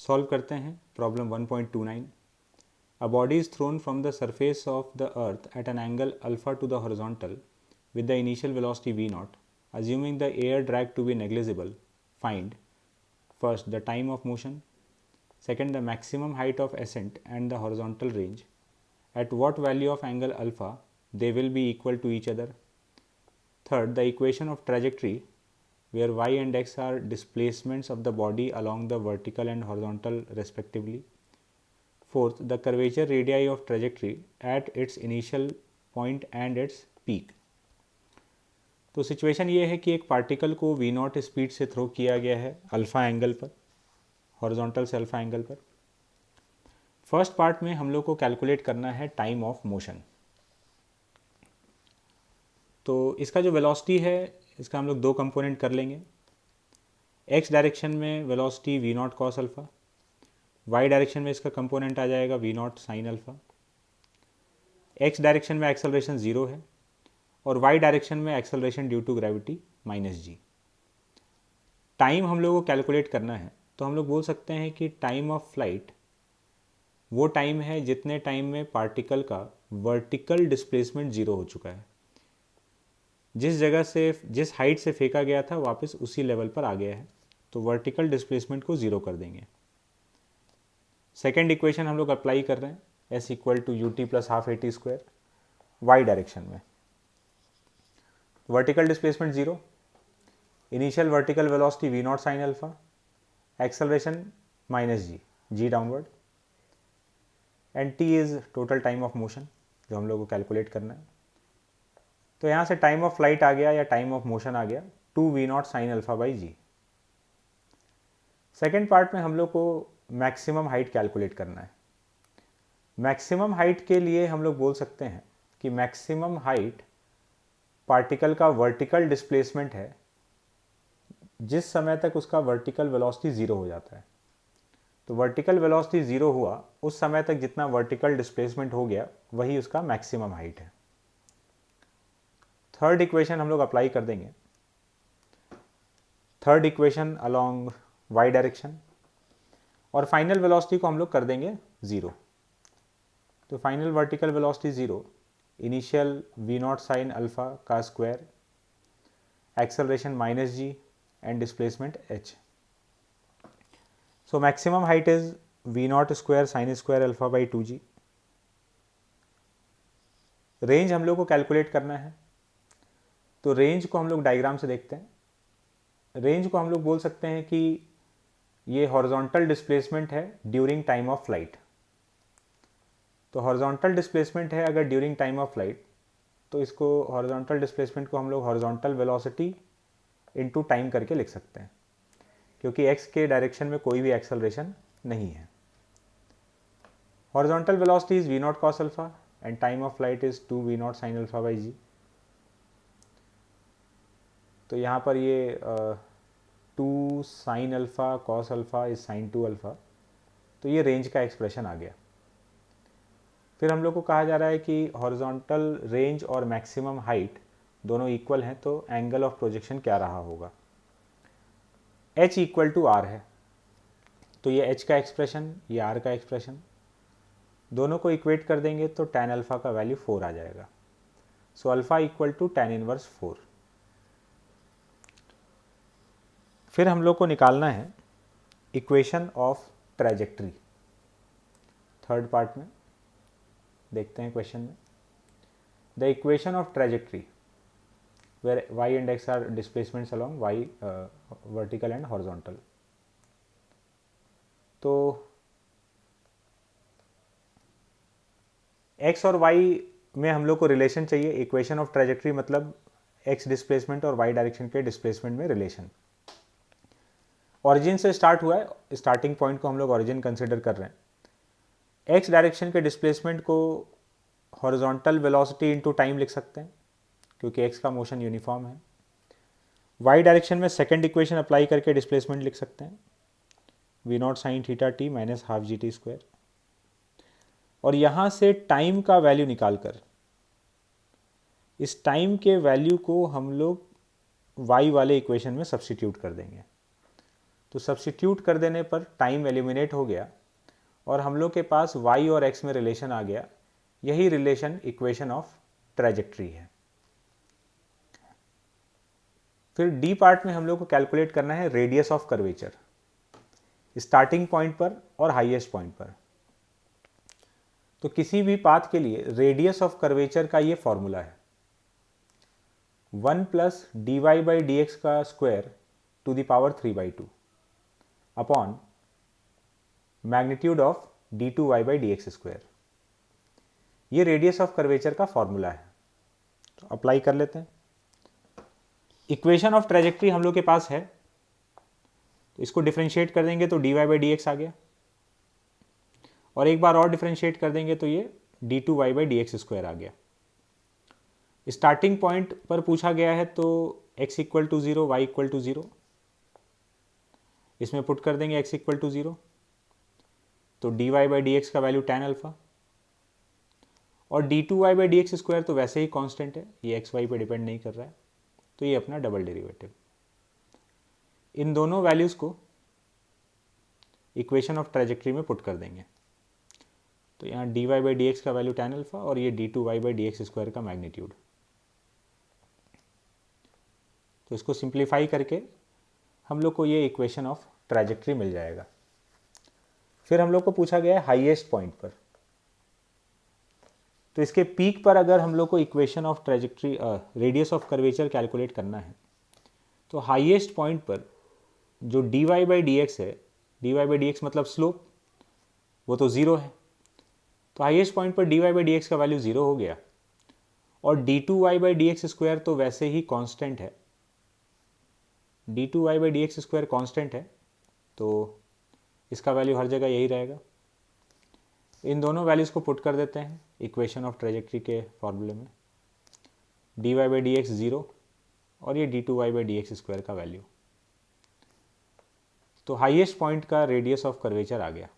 Solve करते हैं problem 1.29। A body is thrown from the surface of the earth at an angle alpha to the horizontal with the initial velocity v naught. Assuming the air drag to be negligible, find first the time of motion, second the maximum height of ascent and the horizontal range, at what value of angle alpha they will be equal to each other, third the equation of trajectory where y and x are displacements of the body along the vertical and horizontal respectively, fourth the curvature radii of trajectory at its initial point and its peak। तो situation ये है कि एक particle को v not speed से throw किया गया है अल्फ़ा एंगल पर, हॉरिजॉन्टल से अल्फ़ा एंगल पर। फर्स्ट पार्ट में हम लोग को कैलकुलेट करना है टाइम ऑफ मोशन। तो इसका जो वेलोसिटी है इसका हम लोग दो कंपोनेंट कर लेंगे। एक्स डायरेक्शन में velocity V not cos alpha, Y direction में इसका कंपोनेंट आ जाएगा V not sine alpha. X direction में एक्सेलरेशन ज़ीरो है और वाई डायरेक्शन में acceleration due to gravity -g। Time हम लोग को कैलकुलेट करना है तो हम लोग बोल सकते हैं कि टाइम ऑफ फ्लाइट वो टाइम है जितने टाइम में पार्टिकल का वर्टिकल डिस्प्लेसमेंट ज़ीरो हो चुका है, जिस जगह से जिस हाइट से फेंका गया था वापस उसी लेवल पर आ गया है, तो वर्टिकल डिस्प्लेसमेंट को ज़ीरो कर देंगे। सेकेंड इक्वेशन हम लोग अप्लाई कर रहे हैं s equal to U T plus half A T square Y direction में। Vertical displacement zero, initial vertical velocity V not sine alpha, acceleration -g downward, and t is total time of motion जो हम लोग को calculate करना है। तो यहाँ से टाइम ऑफ फ्लाइट आ गया या टाइम ऑफ मोशन आ गया 2v not sine alpha by G. Second part में हम लोग को मैक्सिमम हाइट कैलकुलेट करना है। मैक्सिमम हाइट के लिए हम लोग बोल सकते हैं कि मैक्सिमम हाइट पार्टिकल का वर्टिकल डिस्प्लेसमेंट है जिस समय तक उसका वर्टिकल वेलोसिटी ज़ीरो हो जाता है। तो वर्टिकल वेलोसिटी ज़ीरो हुआ उस समय तक जितना वर्टिकल डिस्प्लेसमेंट हो गया वही उसका मैक्सिमम हाइट है। थर्ड इक्वेशन हम लोग अप्लाई कर देंगे। Third equation along y direction और फाइनल वेलोसिटी को हम लोग कर देंगे ज़ीरो। तो final vertical velocity zero, initial v not sine alpha का square, acceleration -g and displacement h। So maximum height is v naught square sine square alpha by 2g। Range हम लोग को कैलकुलेट करना है तो रेंज को हम लोग डायग्राम से देखते हैं। रेंज को हम लोग बोल सकते हैं कि ये हॉरिजॉन्टल डिस्प्लेसमेंट है ड्यूरिंग टाइम ऑफ फ्लाइट। तो हॉरिजॉन्टल डिस्प्लेसमेंट है अगर ड्यूरिंग टाइम ऑफ फ्लाइट तो इसको हॉरिजॉन्टल डिस्प्लेसमेंट को हम लोग हॉरिजॉन्टल वेलोसिटी इनटू टाइम करके लिख सकते हैं, क्योंकि एक्स के डायरेक्शन में कोई भी एक्सेलरेशन नहीं है। Horizontal velocity is v not cos alpha and time of flight is 2v not sine alpha by g. तो यहाँ पर ये 2 sine alpha cos alpha is sine 2 alpha, तो ये रेंज का एक्सप्रेशन आ गया। फिर हम लोग को कहा जा रहा है कि हॉरिजॉन्टल रेंज और मैक्सिमम हाइट दोनों इक्वल हैं तो एंगल ऑफ प्रोजेक्शन क्या रहा होगा। h इक्वल टू आर है, तो ये h का एक्सप्रेशन ये r का एक्सप्रेशन दोनों को इक्वेट कर देंगे तो tan अल्फ़ा का वैल्यू 4 आ जाएगा। So alpha equal to tan inverse 4। फिर हम लोग को निकालना है equation of trajectory. Third part में देखते हैं क्वेश्चन में, the equation of trajectory where y and x are displacements along y vertical and horizontal. तो x और y में हम लोग को रिलेशन चाहिए। इक्वेशन ऑफ ट्रैजेक्टरी मतलब x डिस्प्लेसमेंट और y डायरेक्शन के डिस्प्लेसमेंट में रिलेशन। ऑरिजिन से स्टार्ट हुआ है, स्टार्टिंग पॉइंट को हम लोग ऑरिजिन कंसिडर कर रहे हैं। एक्स डायरेक्शन के डिस्प्लेसमेंट को हॉरिजॉन्टल वेलोसिटी इनटू टाइम लिख सकते हैं क्योंकि एक्स का मोशन यूनिफॉर्म है। वाई डायरेक्शन में सेकंड इक्वेशन अप्लाई करके डिस्प्लेसमेंट लिख सकते हैं v not sine theta t minus half g t square. और यहाँ से टाइम का वैल्यू निकालकर इस टाइम के वैल्यू को हम लोग वाई वाले इक्वेशन में सब्स्टिट्यूट कर देंगे। तो सब्स्टिट्यूट कर देने पर टाइम एलिमिनेट हो गया और हम लोग के पास y और x में रिलेशन आ गया। यही रिलेशन इक्वेशन ऑफ ट्रैजेक्टरी है। फिर डी पार्ट में हम लोग को कैलकुलेट करना है radius of curvature, starting point पर और हाईएस्ट पॉइंट पर। तो किसी भी पाथ के लिए रेडियस ऑफ कर्वेचर का ये फॉर्मूला है 1 plus d y by d x का square to the power 3/2 upon magnitude of d two y by d x square. ये रेडियस ऑफ कर्वेचर का फॉर्मूला है। तो अप्लाई कर लेते हैं। इक्वेशन ऑफ ट्रेजेक्ट्री हम लोग के पास है, तो इसको डिफरेंशिएट कर देंगे तो d y by d x आ गया, और एक बार और डिफरेंशिएट कर देंगे तो ये d two y by d x square आ गया। स्टार्टिंग पॉइंट पर पूछा गया है तो x equal to 0, y equal to 0, इसमें पुट कर देंगे x इक्वल टू 0, तो d y by d x का वैल्यू tan अल्फा, और d two y by d x square तो वैसे ही कांस्टेंट है, ये एक्स वाई पे डिपेंड नहीं कर रहा है, तो ये अपना डबल डेरिवेटिव। इन दोनों वैल्यूज़ को इक्वेशन ऑफ ट्रेजेक्ट्री में पुट कर देंगे। तो यहाँ d y by d x का वैल्यू tan अल्फा और ये d two y by d x square का मैग्नीट्यूड। तो इसको सिंप्लीफाई करके हम लोग को ये इक्वेशन ऑफ ट्रैजेक्टरी मिल जाएगा। फिर हम लोग को पूछा गया है हाईएस्ट पॉइंट पर, तो इसके पीक पर अगर हम लोग को equation of trajectory radius of curvature calculate करना है, तो हाईएस्ट पॉइंट पर जो d y by d x है, d y by d x मतलब स्लोप, वो तो 0 है, तो हाईएस्ट पॉइंट पर d y by d x का वैल्यू 0 हो गया, और d two y by d x square तो वैसे ही कांस्टेंट है, d two y by d x square constant है, तो इसका वैल्यू हर जगह यही रहेगा। इन दोनों वैल्यूज़ को पुट कर देते हैं इक्वेशन ऑफ ट्रेजेक्ट्री के फॉर्मूले में, d y by d x 0 और ये d two y by d x square का वैल्यू। तो हाईएस्ट पॉइंट का रेडियस ऑफ कर्वेचर आ गया।